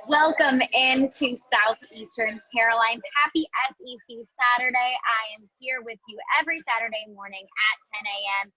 Welcome into Southeastern Caroline's Happy SEC Saturday. I am here with you every Saturday morning at 10 a.m.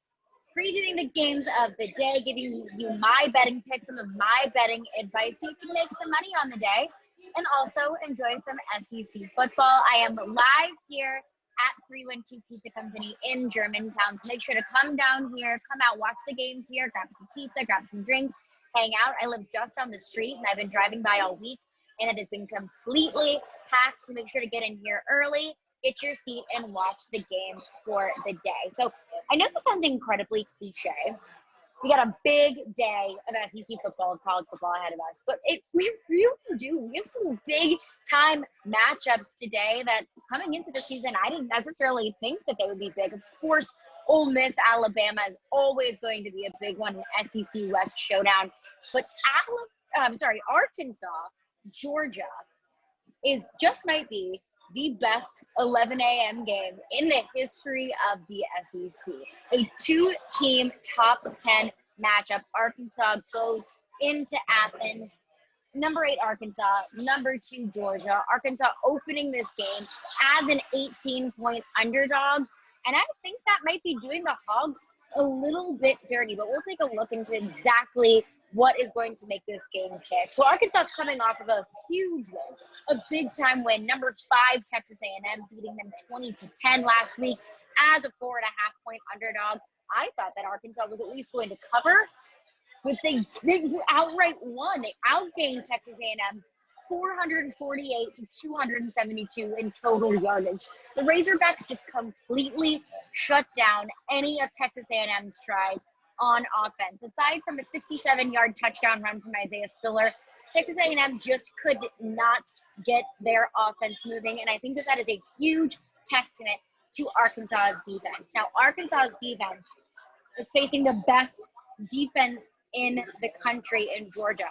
previewing the games of the day, giving you my betting picks, some of my betting advice so you can make some money on the day and also enjoy some SEC football. I am live here at 312 Pizza Company in Germantown. So make sure to come down here, come out, watch the games here, grab some pizza, grab some drinks, hang out. I live just down the street and I've been driving by all week and it has been completely packed. So make sure to get in here early, get your seat and watch the games for the day. So I know this sounds incredibly cliche. We got a big day of SEC football, college football ahead of us, but we really do. We have some big time matchups today that coming into the season, I didn't necessarily think that they would be big. Of course, Ole Miss, Alabama is always going to be a big one, an SEC West showdown. But Arkansas, Georgia might be the best 11 a.m. game in the history of the SEC. A two-team top 10 matchup. Arkansas goes into Athens. Number 8, Arkansas. Number 2, Georgia. Arkansas opening this game as an 18-point underdog. And I think that might be doing the Hogs a little bit dirty, but we'll take a look into exactly what is going to make this game tick. So Arkansas is coming off of a huge win, a big-time win. Number 5, Texas A&M, beating them 20-10 last week as a 4.5-point underdog. I thought that Arkansas was at least going to cover, but they outright won. They outgained Texas A&M 448 to 272 in total yardage. The Razorbacks just completely shut down any of Texas A&M's tries on offense. Aside from a 67-yard touchdown run from Isaiah Spiller, Texas A&M just could not get their offense moving, and I think that is a huge testament to Arkansas's defense. Now, Arkansas's defense is facing the best defense in the country in Georgia.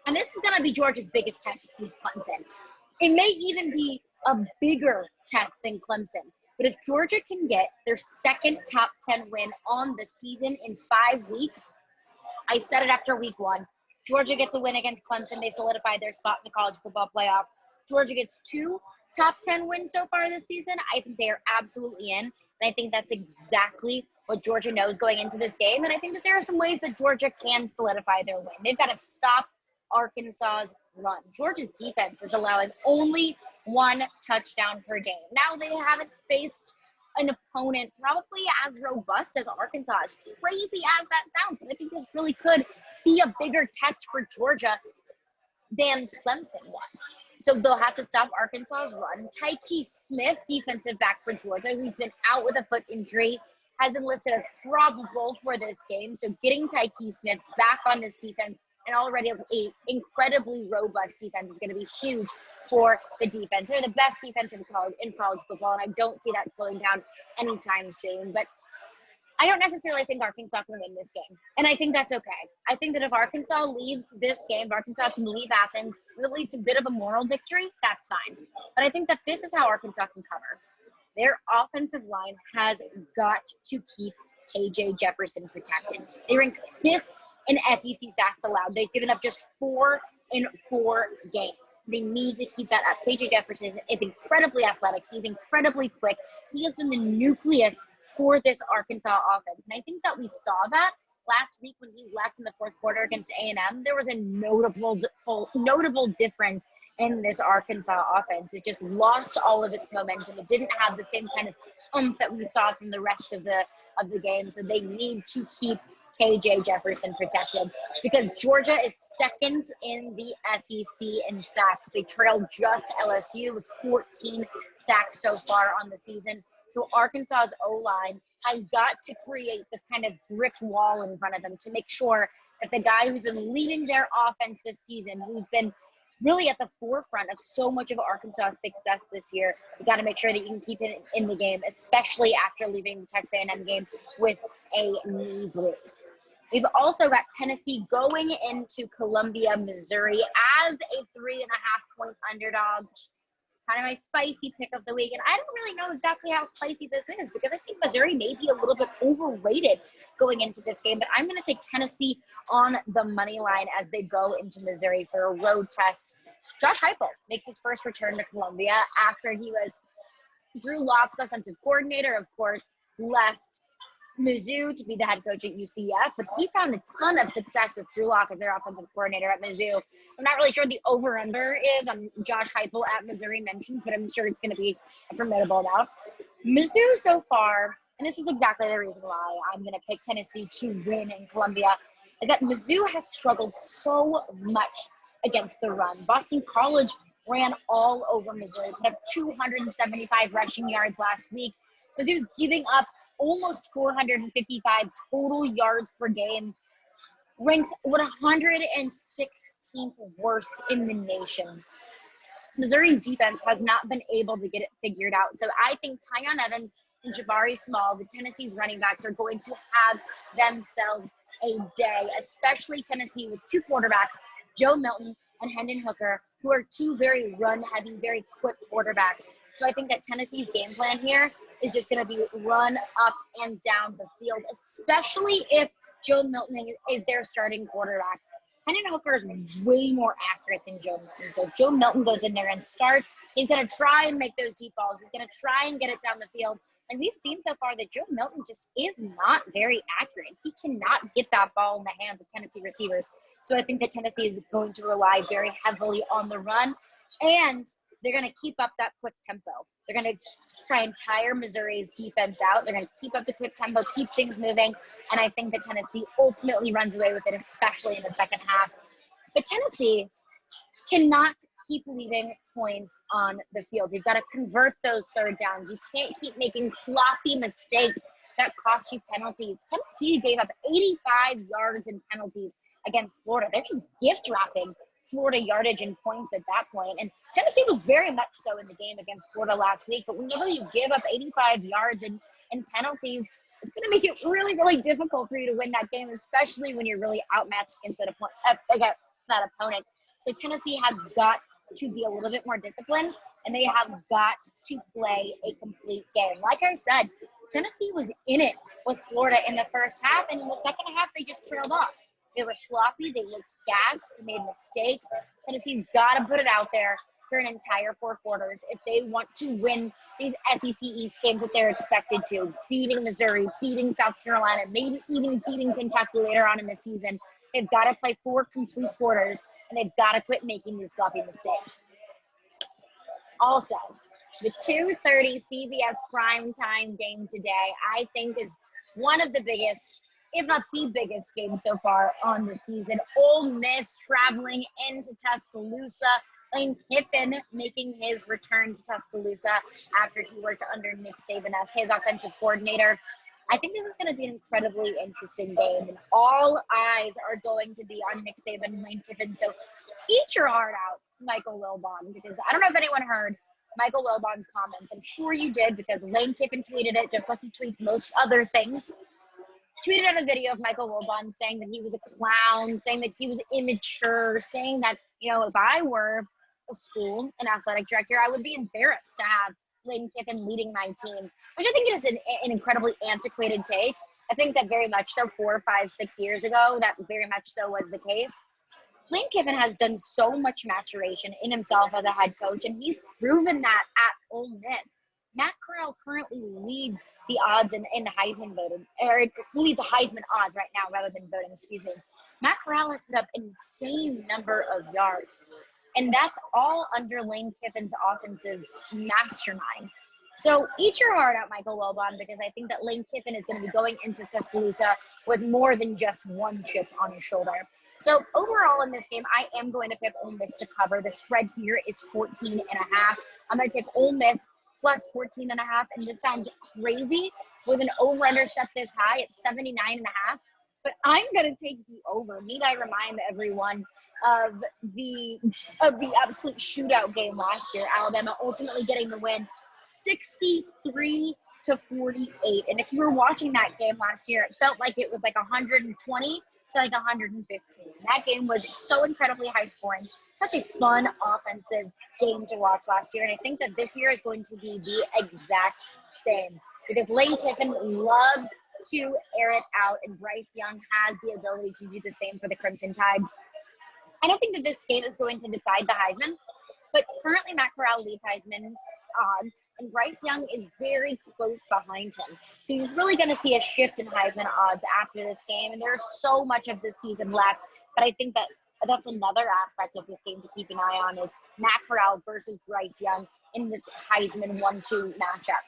And this is going to be Georgia's biggest test since Clemson. It may even be a bigger test than Clemson. But if Georgia can get their second top 10 win on the season in 5 weeks, I said it after week 1, Georgia gets a win against Clemson. They solidify their spot in the college football playoff. Georgia gets 2 top 10 wins so far this season. I think they are absolutely in. And I think that's exactly what Georgia knows going into this game. And I think that there are some ways that Georgia can solidify their win. They've got to stop Arkansas's run. Georgia's defense is allowing only 1 touchdown per game. Now they haven't faced an opponent probably as robust as Arkansas. As crazy as that sounds, but I think this really could be a bigger test for Georgia than Clemson was. So they'll have to stop Arkansas's run. Tyke Smith, defensive back for Georgia, who's been out with a foot injury, has been listed as probable for this game. So getting Tyke Smith back on this defense and already an incredibly robust defense is going to be huge for the defense. They're the best defense in college football, and I don't see that slowing down anytime soon. But I don't necessarily think Arkansas can win this game, and I think that's okay. I think that if Arkansas leaves this game, if Arkansas can leave Athens with at least a bit of a moral victory, that's fine. But I think that this is how Arkansas can cover. Their offensive line has got to keep KJ Jefferson protected. They rank 5th in SEC sacks allowed. They've given up just 4 in 4 games. They need to keep that up. KJ Jefferson is incredibly athletic. He's incredibly quick. He has been the nucleus for this Arkansas offense. And I think that we saw that last week when he left in the 4th quarter against A&M. There was a notable difference in this Arkansas offense. It just lost all of its momentum. It didn't have the same kind of oomph that we saw from the rest of the game. So they need to keep KJ Jefferson protected because Georgia is 2nd in the SEC in sacks. They trail just LSU with 14 sacks so far on the season. So Arkansas's O-line has got to create this kind of brick wall in front of them to make sure that the guy who's been leading their offense this season, who's been really at the forefront of so much of Arkansas' success this year, you got to make sure that you can keep it in the game, especially after leaving the Texas A&M game with a knee bruise. We've also got Tennessee going into Columbia, Missouri as a 3.5-point underdog. kind of my spicy pick of the week. And I don't really know exactly how spicy this is because I think Missouri may be a little bit overrated going into this game. But I'm going to take Tennessee on the money line as they go into Missouri for a road test. Josh Heupel makes his first return to Columbia after he was Drew Locke's offensive coordinator, of course, left Mizzou to be the head coach at UCF, but he found a ton of success with Drew Lock as their offensive coordinator at Mizzou. I'm not really sure the over-under is on Josh Heupel at Missouri mentions, but I'm sure it's going to be a formidable amount. Mizzou so far, and this is exactly the reason why I'm going to pick Tennessee to win in Columbia, is that Mizzou has struggled so much against the run. Boston College ran all over Missouri, put up 275 rushing yards last week. Mizzou's giving up almost 455 total yards per game, ranks 116th worst in the nation. Missouri's defense has not been able to get it figured out. So I think Tyon Evans and Jabari Small, the Tennessee's running backs, are going to have themselves a day, especially Tennessee with two quarterbacks, Joe Milton and Hendon Hooker, who are two very run-heavy, very quick quarterbacks. So I think that Tennessee's game plan here is just going to be run up and down the field, especially if Joe Milton is their starting quarterback. Hendon Hooker is way more accurate than Joe Milton. So if Joe Milton goes in there and starts, he's going to try and make those deep balls. He's going to try and get it down the field. And we've seen so far that Joe Milton just is not very accurate. He cannot get that ball in the hands of Tennessee receivers. So I think that Tennessee is going to rely very heavily on the run, and they're going to keep up that quick tempo. They're going to try and tire Missouri's defense out. They're going to keep up the quick tempo, keep things moving, and I think that Tennessee ultimately runs away with it, especially in the second half. But Tennessee cannot keep leaving points on the field. You've got to convert those third downs. You can't keep making sloppy mistakes that cost you penalties. Tennessee gave up 85 yards in penalties against Florida. They're just gift wrapping Florida yardage and points at that point. And Tennessee was very much so in the game against Florida last week. But whenever you give up 85 yards in penalties, it's going to make it really, really difficult for you to win that game, especially when you're really outmatched against that opponent. So Tennessee has got to be a little bit more disciplined, and they have got to play a complete game. Like I said, Tennessee was in it with Florida in the first half, and in the second half, they just trailed off. They were sloppy. They looked gassed. They made mistakes. Tennessee's got to put it out there for an entire four quarters if they want to win these SEC East games that they're expected to, beating Missouri, beating South Carolina, maybe even beating Kentucky later on in the season. They've got to play four complete quarters, and they've got to quit making these sloppy mistakes. Also, the 2:30 CBS primetime game today, I think, is one of the biggest, if not the biggest game so far on the season. Ole Miss traveling into Tuscaloosa. Lane Kiffin making his return to Tuscaloosa after he worked under Nick Saban as his offensive coordinator. I think this is going to be an incredibly interesting game, and all eyes are going to be on Nick Saban and Lane Kiffin. So eat your heart out, Michael Wilbon, because I don't know if anyone heard Michael Wilbon's comments. I'm sure you did, because Lane Kiffin tweeted it just like he tweets most other things. Tweeted out a video of Michael Wilbon saying that he was a clown, saying that he was immature, saying that, if I were a school, an athletic director, I would be embarrassed to have Lane Kiffin leading my team, which I think is an incredibly antiquated take. I think that very much so 4, 5, 6 years ago, that very much so was the case. Lane Kiffin has done so much maturation in himself as a head coach, and he's proven that at Ole Miss. Matt Corral currently leads the odds in the Heisman voting, or leads the Heisman odds right now rather than voting, excuse me. Matt Corral has put up an insane number of yards, and that's all under Lane Kiffin's offensive mastermind. So eat your heart out, Michael Wilbon, because I think that Lane Kiffin is going to be going into Tuscaloosa with more than just one chip on his shoulder. So overall in this game, I am going to pick Ole Miss to cover. The spread here is 14.5. I'm going to pick Ole Miss plus 14.5, and this sounds crazy with an over-under set this high at 79.5, but I'm going to take the over. Need I remind everyone of the absolute shootout game last year, Alabama ultimately getting the win 63-48. And if you were watching that game last year, it felt like it was like 120 to like 115. That game was so incredibly high scoring, such a fun offensive game to watch last year. And I think that this year is going to be the exact same, because Lane Kiffin loves to air it out, and Bryce Young has the ability to do the same for the Crimson Tide. I don't think that this game is going to decide the Heisman, but currently Matt Corral leads Heisman odds, and Bryce Young is very close behind him. So you're really going to see a shift in Heisman odds after this game, and there's so much of this season left. But I think that that's another aspect of this game to keep an eye on, is Matt Corral versus Bryce Young in this Heisman 1-2 matchup.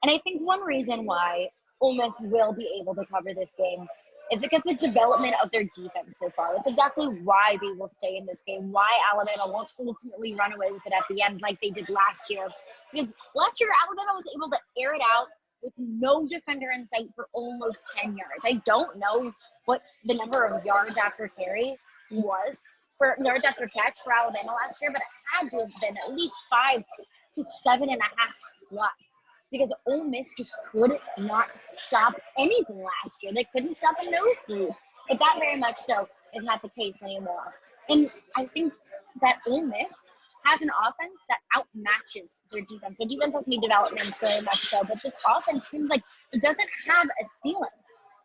And I think one reason why Ole Miss will be able to cover this game is because the development of their defense so far. That's exactly why they will stay in this game, why Alabama won't ultimately run away with it at the end like they did last year. Because last year, Alabama was able to air it out with no defender in sight for almost 10 yards. I don't know what the number of yards after carry was, for yards after catch for Alabama last year, but it had to have been at least 5 to 7.5 plus. Because Ole Miss just could not stop anything last year. They couldn't stop a nosebleed. But that very much so is not the case anymore. And I think that Ole Miss has an offense that outmatches their defense. Their defense has made developments very much so, but this offense seems like it doesn't have a ceiling.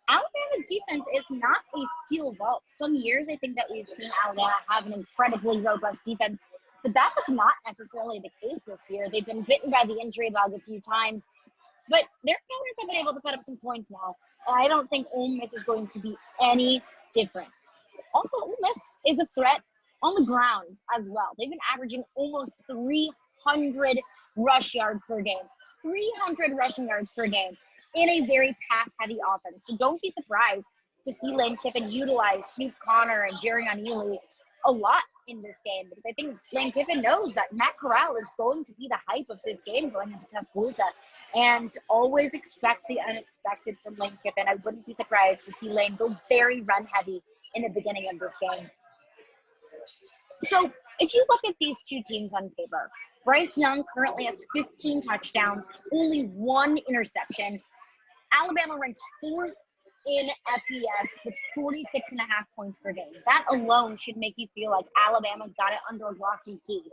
Alabama's defense is not a steel vault. Some years I think that we've seen Alabama have an incredibly robust defense, but that was not necessarily the case this year. They've been bitten by the injury bug a few times, but their opponents have been able to put up some points now. And I don't think Ole Miss is going to be any different. Also, Ole Miss is a threat on the ground as well. They've been averaging almost 300 rush yards per game. 300 rushing yards per game in a very pass-heavy offense. So don't be surprised to see Lane Kiffin utilize Snoop Connor and Jerry Onieli a lot in this game, because I think Lane Kiffin knows that Matt Corral is going to be the hype of this game going into Tuscaloosa, and always expect the unexpected from Lane Kiffin. I wouldn't be surprised to see Lane go very run heavy in the beginning of this game. So if you look at these two teams on paper, Bryce Young currently has 15 touchdowns, only 1 interception. Alabama ranks 4th in FBS with 46.5 points per game. That alone should make you feel like Alabama's got it under lock and key.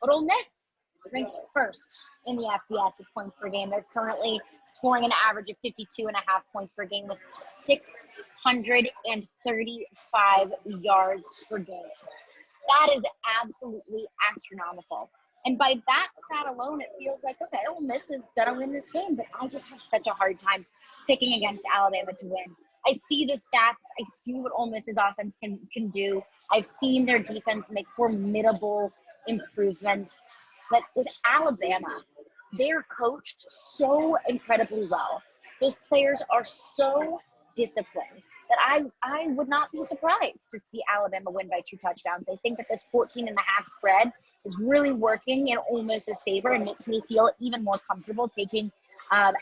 But Ole Miss ranks 1st in the FBS with points per game. They're currently scoring an average of 52.5 points per game with 635 yards per game. That is absolutely astronomical. And by that stat alone, it feels like, okay, Ole Miss is going to win this game, but I just have such a hard time picking against Alabama to win. I see the stats. I see what Ole Miss's offense can do. I've seen their defense make formidable improvement. But with Alabama, they're coached so incredibly well. Those players are so disciplined that I would not be surprised to see Alabama win by 2 touchdowns. I think that this 14.5 spread is really working in Ole Miss's favor and makes me feel even more comfortable taking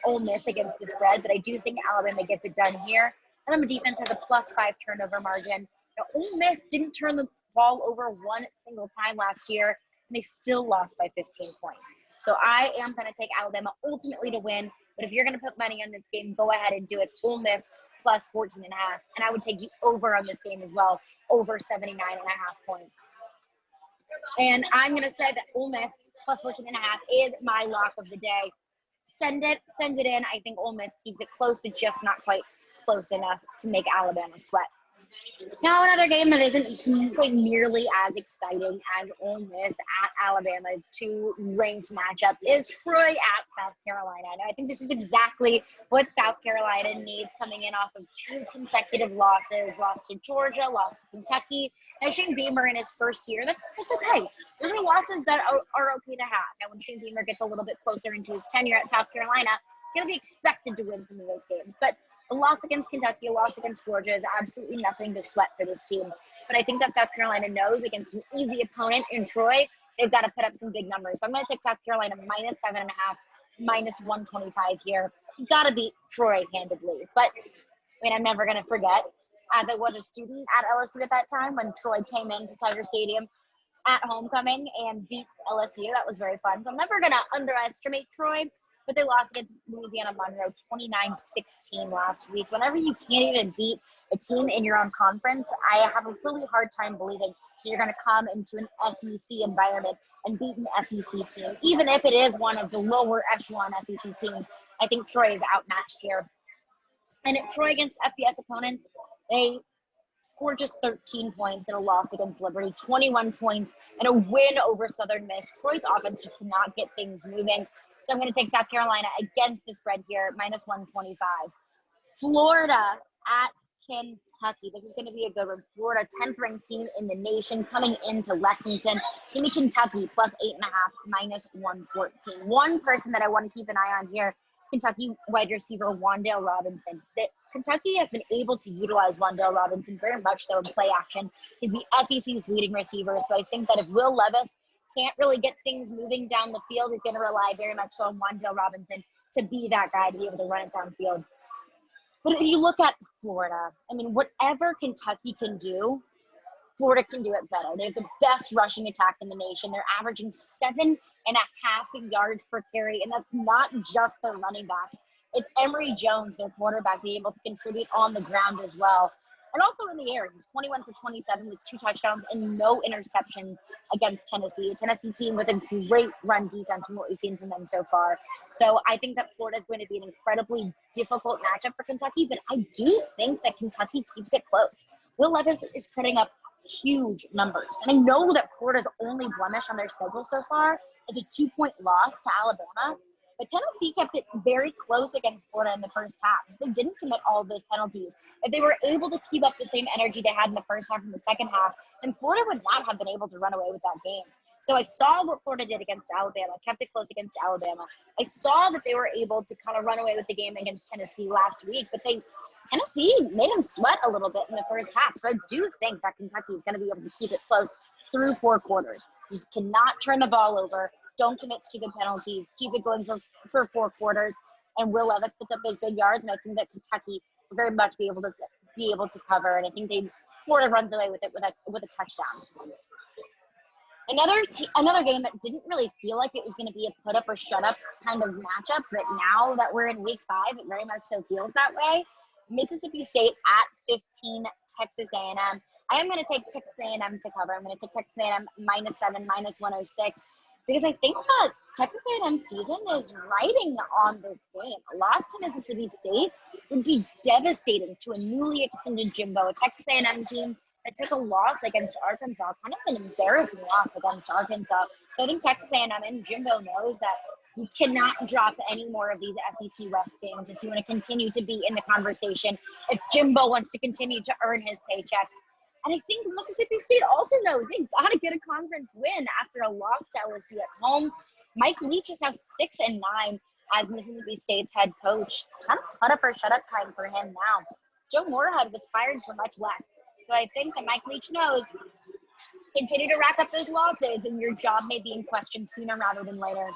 Ole Miss against the spread. But I do think Alabama gets it done here. Alabama defense has a +5 turnover margin. Now, Ole Miss didn't turn the ball over 1 single time last year, and they still lost by 15 points. So I am going to take Alabama ultimately to win. But if you're going to put money on this game, go ahead and do it. Ole Miss +14.5. And I would take the over on this game as well, over 79.5 points. And I'm going to say that Ole Miss +14.5 is my lock of the day. Send it in. I think Ole Miss keeps it close, but just not quite close enough to make Alabama sweat. Now, another game that isn't quite nearly as exciting as Ole Miss at Alabama, 2 ranked matchup, is Troy at South Carolina. Now, I think this is exactly what South Carolina needs, coming in off of 2 consecutive losses, lost to Georgia, lost to Kentucky. Now, Shane Beamer in his first year, that's okay. Those are losses that are okay to have. Now, when Shane Beamer gets a little bit closer into his tenure at South Carolina, he's going to be expected to win some of those games. But a loss against Kentucky, a loss against Georgia is absolutely nothing to sweat for this team. But I think that South Carolina knows against an easy opponent in Troy, they've got to put up some big numbers. So I'm going to take South Carolina -7.5, -125 here. You've got to beat Troy handedly. But, I'm never going to forget, as I was a student at LSU at that time, when Troy came into Tiger Stadium at homecoming and beat LSU. That was very fun. So I'm never going to underestimate Troy. But they lost against Louisiana Monroe 29-16 last week. Whenever you can't even beat a team in your own conference, I have a really hard time believing you're going to come into an SEC environment and beat an SEC team, even if it is one of the lower echelon SEC teams. I think Troy is outmatched here. And if Troy against FBS opponents, they scored just 13 points in a loss against Liberty, 21 points and a win over Southern Miss. Troy's offense just cannot get things moving. So I'm going to take South Carolina against the spread here, minus 125. Florida at Kentucky. This is going to be a good one. Florida, 10th ranked team in the nation, coming into Lexington. Give me Kentucky plus 8.5, minus 114. One person that I want to keep an eye on here is Kentucky wide receiver Wan'Dale Robinson. Kentucky has been able to utilize Wan'Dale Robinson very much so in play action. He's the SEC's leading receiver. So I think that if Will Levis can't really get things moving down the field, he's going to rely very much so on Wan'Dale Robinson to be that guy to be able to run it downfield. But if you look at Florida, I mean, whatever Kentucky can do, Florida can do it better. They have the best rushing attack in the nation. They're averaging 7.5 yards per carry, and that's not just their running back. It's Emory Jones, their quarterback, being able to contribute on the ground as well. And also in the air, he's 21 for 27 with 2 touchdowns and no interceptions against Tennessee. A Tennessee team with a great run defense from what we've seen from them so far. So I think that Florida is going to be an incredibly difficult matchup for Kentucky, but I do think that Kentucky keeps it close. Will Levis is putting up huge numbers. And I know that Florida's only blemish on their schedule so far is a 2-point loss to Alabama. But Tennessee kept it very close against Florida in the first half. They didn't commit all of those penalties. If they were able to keep up the same energy they had in the first half and the second half, then Florida would not have been able to run away with that game. So I saw what Florida did against Alabama, kept it close against Alabama. I saw that they were able to kind of run away with the game against Tennessee last week, but Tennessee made them sweat a little bit in the first half. So I do think that Kentucky is going to be able to keep it close through 4 quarters. You just cannot turn the ball over. Don't commit stupid penalties. Keep it going for 4 quarters. And Will Levis puts up those big yards, and I think that Kentucky will very much be able to cover. And I think Florida runs away with it with a touchdown. Another game that didn't really feel like it was going to be a put up or shut up kind of matchup, but now that we're in week 5, it very much so feels that way. Mississippi State at 15, Texas A&M. I am going to take Texas A&M to cover. I'm going to take Texas A&M -7, -106. Because I think that Texas A&M season is riding on this game. A loss to Mississippi State would be devastating to a newly extended Jimbo, a Texas A&M team that took a loss against Arkansas, kind of an embarrassing loss against Arkansas. So I think Texas A&M and Jimbo knows that you cannot drop any more of these SEC West games if you want to continue to be in the conversation, if Jimbo wants to continue to earn his paycheck. And I think Mississippi State also knows they got to get a conference win after a loss to LSU at home. Mike Leach is now 6-9 as Mississippi State's head coach. Kind of put up or shut up time for him now. Joe Moorhead was fired for much less. So I think that Mike Leach knows, continue to rack up those losses and your job may be in question sooner rather than later.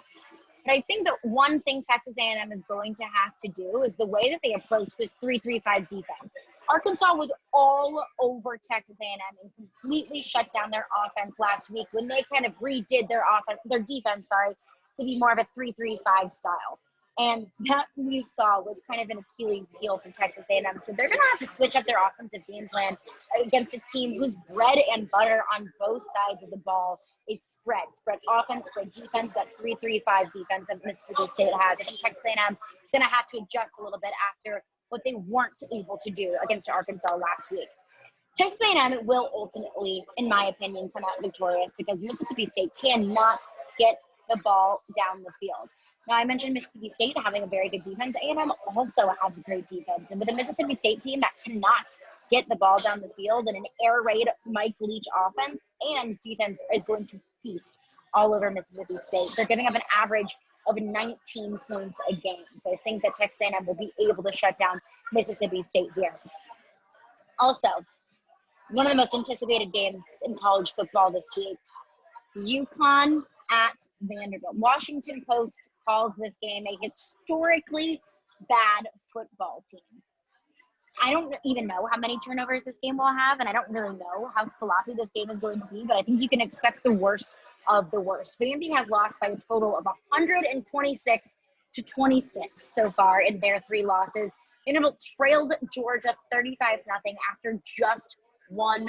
But I think that one thing Texas A&M is going to have to do is the way that they approach this 3-3-5 defense. Arkansas was all over Texas A&M and completely shut down their offense last week when they kind of redid their defense, to be more of a 3-3-5 style. And that we saw was kind of an Achilles heel for Texas A&M. So they're going to have to switch up their offensive game plan against a team whose bread and butter on both sides of the ball is spread offense, spread defense, that 3-3-5 defense that Mississippi State has. I think Texas A&M is going to have to adjust a little bit after what they weren't able to do against Arkansas last week. Texas A&M will ultimately, in my opinion, come out victorious because Mississippi State cannot get the ball down the field. Now, I mentioned Mississippi State having a very good defense. A&M also has a great defense. And with a Mississippi State team that cannot get the ball down the field and an air raid Mike Leach offense, A&M's defense is going to feast all over Mississippi State. They're giving up an average of 19 points a game. So I think that Texas A&M will be able to shut down Mississippi State here. Also, one of the most anticipated games in college football this week, UConn at Vanderbilt. Washington Post calls this game a historically bad football team. I don't even know how many turnovers this game will have, and I don't really know how sloppy this game is going to be, but I think you can expect the worst of the worst. Vandy has lost by a total of 126-26 so far in their 3 losses. Vanderbilt trailed Georgia 35-0 after just one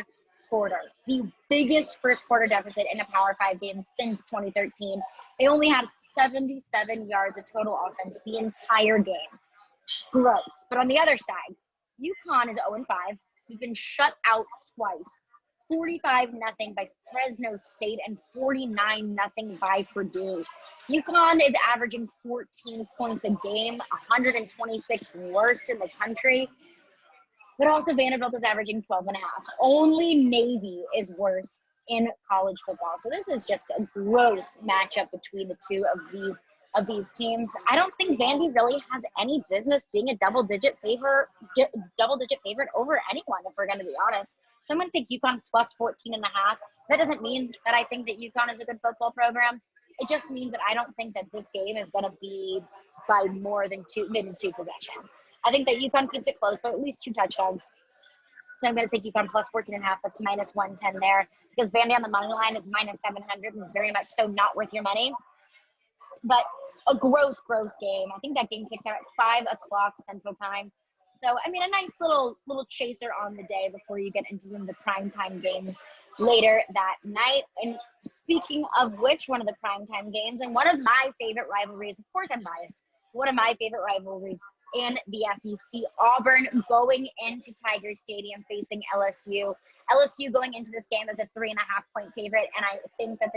quarter. The biggest first quarter deficit in a Power 5 game since 2013. They only had 77 yards of total offense the entire game. Gross. But on the other side, UConn is 0-5. We've been shut out twice. 45-0 by Fresno State and 49-0 by Purdue. UConn is averaging 14 points a game, 126th worst in the country. But also Vanderbilt is averaging 12.5. Only Navy is worse in college football. So this is just a gross matchup between the two of these teams. I don't think Vandy really has any business being a double-digit favorite over anyone, if we're going to be honest. So I'm going to take UConn plus 14.5. That doesn't mean that I think that UConn is a good football program. It just means that I don't think that this game is going to be by more than two possessions. I think that UConn keeps it close, but at least 2 touchdowns. So I'm going to take UConn plus 14.5. That's minus 110 there, because Vandy on the money line is minus 700 and very much so not worth your money. But a gross game. I think that game kicks out at 5 o'clock Central Time. So, I mean, a nice little chaser on the day before you get into some of the primetime games later that night. And speaking of which, one of the primetime games and one of my favorite rivalries, of course I'm biased, one of my favorite rivalries in the SEC, Auburn going into Tiger Stadium facing LSU. LSU going into this game as a 3.5-point favorite, and I think that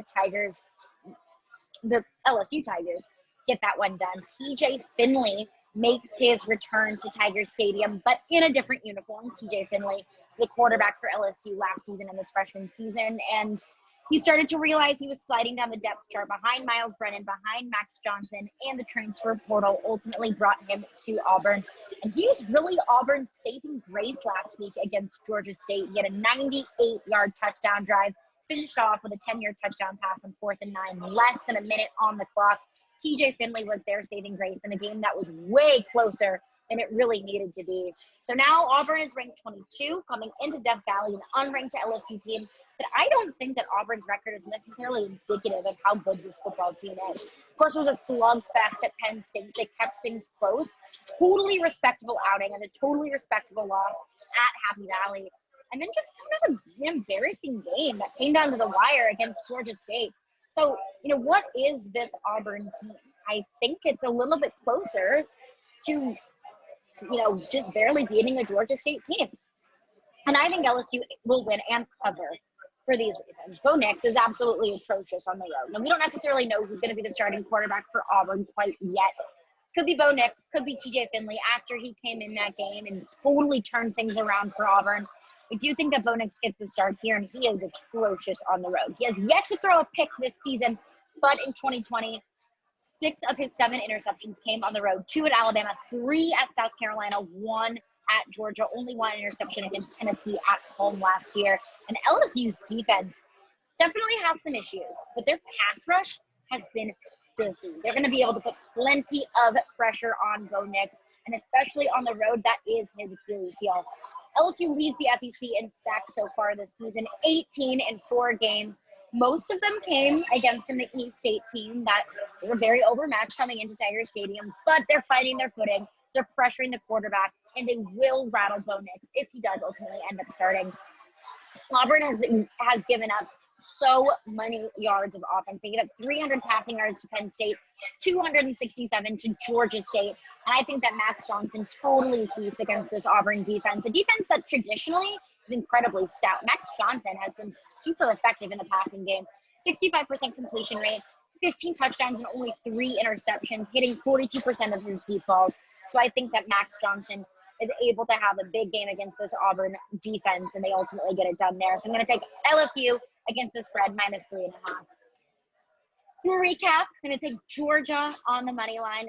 the LSU Tigers get that one done. TJ Finley makes his return to Tiger Stadium, but in a different uniform. TJ Finley, the quarterback for LSU last season and this freshman season, and he started to realize he was sliding down the depth chart behind Miles Brennan, behind Max Johnson, and the transfer portal ultimately brought him to Auburn. And he was really Auburn's saving grace last week against Georgia State. He had a 98-yard touchdown drive, finished off with a 10-yard touchdown pass on 4th and 9, less than a minute on the clock. TJ Finley was their saving grace in a game that was way closer than it really needed to be. So now Auburn is ranked 22, coming into Death Valley, an unranked LSU team. But I don't think that Auburn's record is necessarily indicative of how good this football team is. Of course, it was a slugfest at Penn State. They kept things close. Totally respectable outing and a totally respectable loss at Happy Valley. And then just kind of an embarrassing game that came down to the wire against Georgia State. So, what is this Auburn team? I think it's a little bit closer to, just barely beating a Georgia State team. And I think LSU will win and cover for these reasons. Bo Nix is absolutely atrocious on the road. Now, we don't necessarily know who's going to be the starting quarterback for Auburn quite yet. Could be Bo Nix, could be TJ Finley after he came in that game and totally turned things around for Auburn. I do think that Bo Nix gets the start here, and he is atrocious on the road. He has yet to throw a pick this season, but in 2020, 6 of his 7 interceptions came on the road. 2 at Alabama, 3 at South Carolina, 1 at Georgia, only 1 interception against Tennessee at home last year. And LSU's defense definitely has some issues, but their pass rush has been filthy. They're going to be able to put plenty of pressure on Bo Nix, and especially on the road, that is his Achilles heel. LSU leads the SEC in sacks so far this season, 18 in 4 games. Most of them came against a McNeese State team that were very overmatched coming into Tiger Stadium, but they're fighting their footing. They're pressuring the quarterback, and they will rattle Bo Nix if he does ultimately end up starting. Auburn has given up so many yards of offense. They gave up 300 passing yards to Penn State, 267 to Georgia State. And I think that Max Johnson totally feasts against this Auburn defense, a defense that traditionally is incredibly stout. Max Johnson has been super effective in the passing game, 65% completion rate, 15 touchdowns and only 3 interceptions, hitting 42% of his deep balls. So I think that Max Johnson is able to have a big game against this Auburn defense, and they ultimately get it done there. So I'm going to take LSU against the spread, minus 3.5. To recap, I'm going to take Georgia on the money line.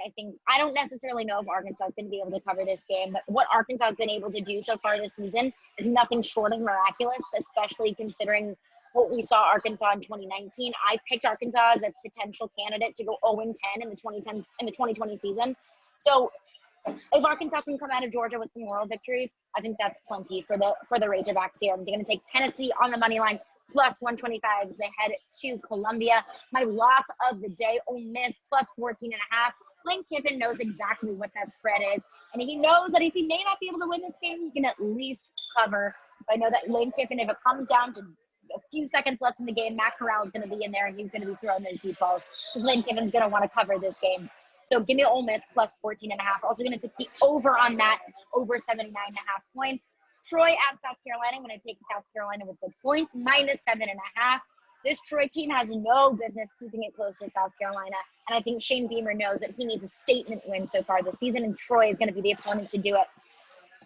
I don't necessarily know if Arkansas is going to be able to cover this game, but what Arkansas has been able to do so far this season is nothing short of miraculous, especially considering what we saw Arkansas in 2019. I picked Arkansas as a potential candidate to go 0-10 in the 2020 season. So if Arkansas can come out of Georgia with some moral victories, I think that's plenty for the Razorbacks here. I'm going to take Tennessee on the money line, plus 125 as they head to Columbia. My lock of the day, Ole Miss, plus 14.5. Lane Kiffin knows exactly what that spread is, and he knows that if he may not be able to win this game, he can at least cover. So I know that Lane Kiffin, if it comes down to a few seconds left in the game, Matt Corral is going to be in there, and he's going to be throwing those deep balls because Lane Kiffin's going to want to cover this game. So give me Ole Miss plus 14.5. Also going to take the over on that, over 79.5 points. Troy at South Carolina. I'm going to take South Carolina with the points, minus 7.5. This Troy team has no business keeping it close with South Carolina. And I think Shane Beamer knows that he needs a statement win so far this season, and Troy is going to be the opponent to do it.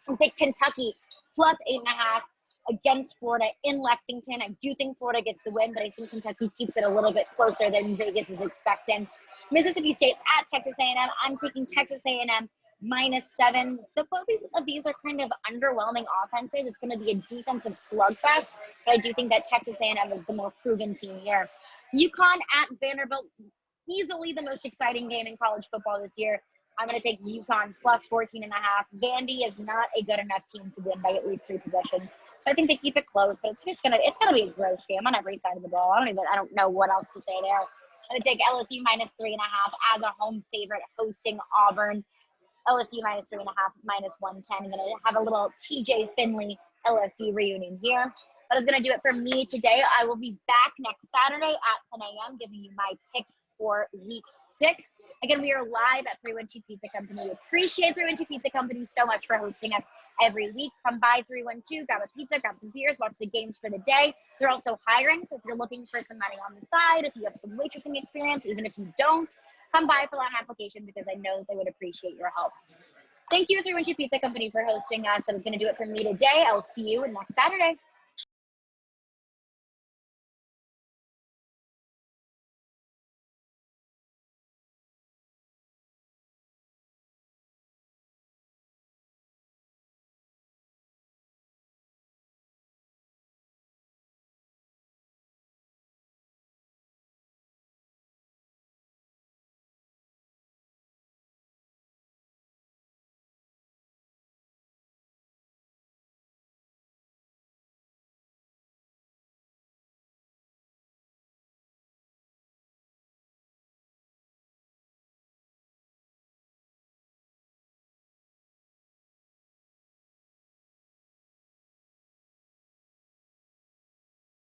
I'll take Kentucky plus 8.5 against Florida in Lexington. I do think Florida gets the win, but I think Kentucky keeps it a little bit closer than Vegas is expecting. Mississippi State at Texas A&M. I'm taking Texas A&M minus 7. The both of these are kind of underwhelming offenses. It's going to be a defensive slugfest, but I do think that Texas A&M is the more proven team here. UConn at Vanderbilt, easily the most exciting game in college football this year. I'm going to take UConn plus 14.5. Vandy is not a good enough team to win by at least 3 possessions. So I think they keep it close, but it's gonna be a gross game on every side of the ball. I don't know what else to say there. I'm going to take LSU minus 3.5 as a home favorite hosting Auburn. LSU minus 3.5, minus 110. I'm going to have a little TJ Finley LSU reunion here. That is going to do it for me today. I will be back next Saturday at 10 a.m. giving you my picks for week 6. Again, we are live at 312 Pizza Company. We appreciate 312 Pizza Company so much for hosting us every week. Come by 312, grab a pizza, grab some beers, watch the games for the day. They're also hiring, so if you're looking for some money on the side, if you have some waitressing experience, even if you don't, come by, fill out an application because I know they would appreciate your help. Thank you, 312 Pizza Company, for hosting us. That is going to do it for me today. I'll see you next Saturday.